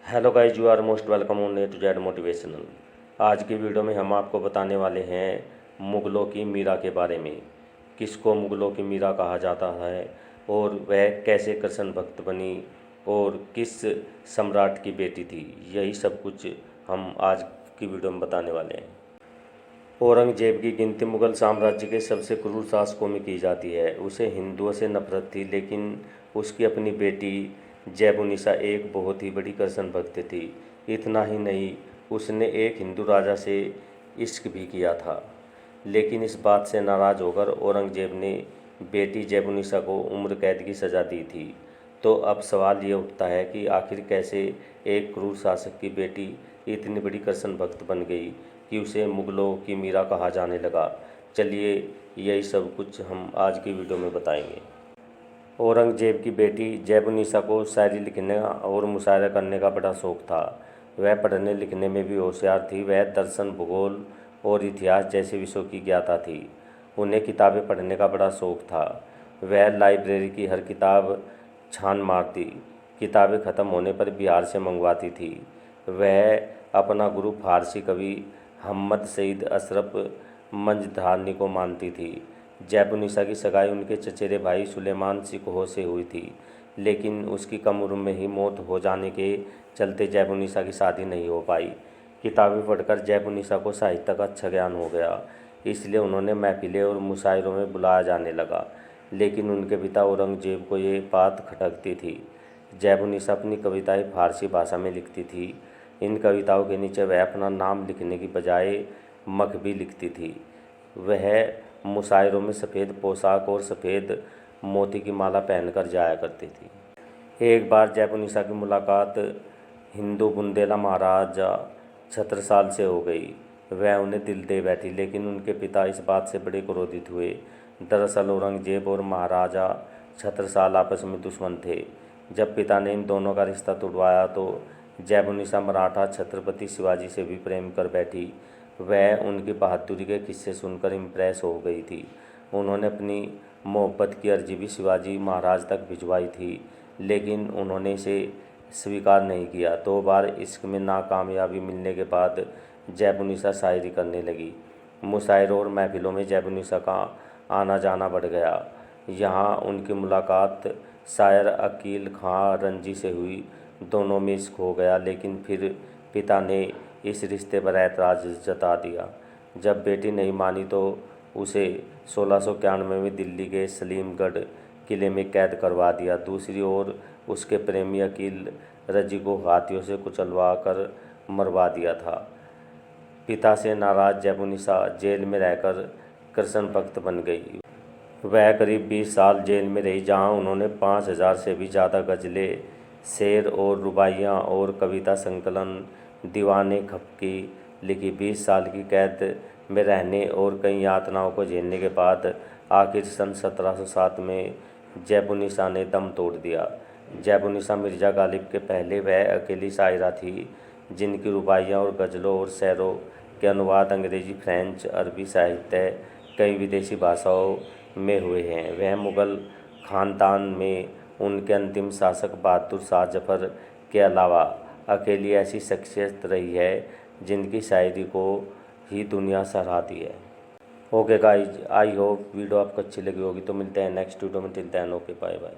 Hello guys, you are most welcome on A to Z motivational. आज की video में हम आपको बताने वाले हैं मुग़लों की मीरा के बारे में। किसको मुग़लों की मीरा कहा जाता है और वह कैसे कृष्ण भक्त बनी और किस सम्राट की बेटी थी, यही सब कुछ हम आज की वीडियो में बताने वाले हैं। औरंगजेब की गिनती मुग़ल साम्राज्य के सबसे क्रूर शासकों में की जाती है। उसे हिंदुओं से नफरत थी, लेकिन उसकी अपनी बेटी जैबुनिसा एक बहुत ही बड़ी कृष्ण भक्त थी। इतना ही नहीं, उसने एक हिंदू राजा से इश्क भी किया था। लेकिन इस बात से नाराज़ होकर औरंगजेब ने बेटी जैबुनिसा को उम्र कैद की सज़ा दी थी। तो अब सवाल ये उठता है कि आखिर कैसे एक क्रूर शासक की बेटी इतनी बड़ी कृष्ण भक्त बन गई कि उसे मुग़लों की मीरा कहा जाने लगा। चलिए, यही सब कुछ हम आज की वीडियो में बताएंगे। औरंगजेब की बेटी जैबुनिसा को शायरी लिखने और मुशायरा करने का बड़ा शौक़ था। वह पढ़ने लिखने में भी होशियार थी। वह दर्शन, भूगोल और इतिहास जैसे विषयों की ज्ञाता थी। उन्हें किताबें पढ़ने का बड़ा शौक़ था। वह लाइब्रेरी की हर किताब छान मारती, किताबें ख़त्म होने पर बिहार से मंगवाती थी। वह अपना गुरु फारसी कवि हम्मद सईद अशरफ मंजधारनी को मानती थी। जैबुनिसा की सगाई उनके चचेरे भाई सुलेमान शिकोह से हुई थी, लेकिन उसकी कम उम्र में ही मौत हो जाने के चलते जैबुनिसा की शादी नहीं हो पाई। किताबें पढ़कर जैबुनिसा को साहित्य का अच्छा ज्ञान हो गया, इसलिए उन्होंने महफिलें और मुशायरों में बुलाया जाने लगा। लेकिन उनके पिता औरंगजेब को ये बात खटकती थी। जैबुनिसा अपनी कविताएं फारसी भाषा में लिखती थी। इन कविताओं के नीचे वह अपना नाम लिखने की बजाय मखबी लिखती थी। वह मुशायरों में सफ़ेद पोशाक और सफ़ेद मोती की माला पहनकर जाया करती थी। एक बार जैबुनिसा की मुलाकात हिंदू बुंदेला महाराजा छत्रसाल से हो गई। वह उन्हें दिल दे बैठी, लेकिन उनके पिता इस बात से बड़े क्रोधित हुए। दरअसल औरंगजेब और महाराजा छत्रसाल आपस में दुश्मन थे। जब पिता ने इन दोनों का रिश्ता तुड़वाया तो जैबुनिसा मराठा छत्रपति शिवाजी से भी प्रेम कर बैठी। वह उनकी बहादुरी के किस्से सुनकर इम्प्रेस हो गई थी। उन्होंने अपनी मोहब्बत की अर्जी भी शिवाजी महाराज तक भिजवाई थी, लेकिन उन्होंने इसे स्वीकार नहीं किया। 2 बार इश्क में नाकामयाबी मिलने के बाद जैबुनिसा शायरी करने लगी। मुशायरों और महफिलों में जैबुनिसा का आना जाना बढ़ गया। यहाँ उनकी मुलाकात शायर अकील खां रंजी से हुई। दोनों में इश्क हो गया, लेकिन फिर पिता ने इस रिश्ते पर ऐतराज़ जता दिया। जब बेटी नहीं मानी तो उसे 1691 में दिल्ली के सलीमगढ़ किले में कैद करवा दिया। दूसरी ओर उसके प्रेमी अकील रजी को हाथियों से कुचलवा कर मरवा दिया था। पिता से नाराज़ जैबुनिसा जेल में रहकर कृष्ण भक्त बन गई। वह करीब 20 साल जेल में रही, जहां उन्होंने 5000 से भी ज़्यादा गज़लें, शेर और रुबाइयाँ और कविता संकलन दीवाने खपकी लिखी। 20 साल की कैद में रहने और कई यातनाओं को झेलने के बाद आखिर सन 1707 में जैबुनिसा ने दम तोड़ दिया। जैबुनिसा मिर्ज़ा गालिब के पहले वह अकेली शायरा थी जिनकी रुबाइयाँ और गज़लों और शेरों के अनुवाद अंग्रेज़ी, फ्रेंच, अरबी साहित्य कई विदेशी भाषाओं में हुए हैं। वह मुग़ल ख़ानदान में उनके अंतिम शासक बहादुर शाह जफ़र के अलावा अकेली ऐसी शख्सियत रही है जिनकी शायरी को ही दुनिया सराहती है। Okay guys, I hope video आपको अच्छी लगी होगी। तो मिलते हैं नेक्स्ट वीडियो में। Till then, okay, bye bye.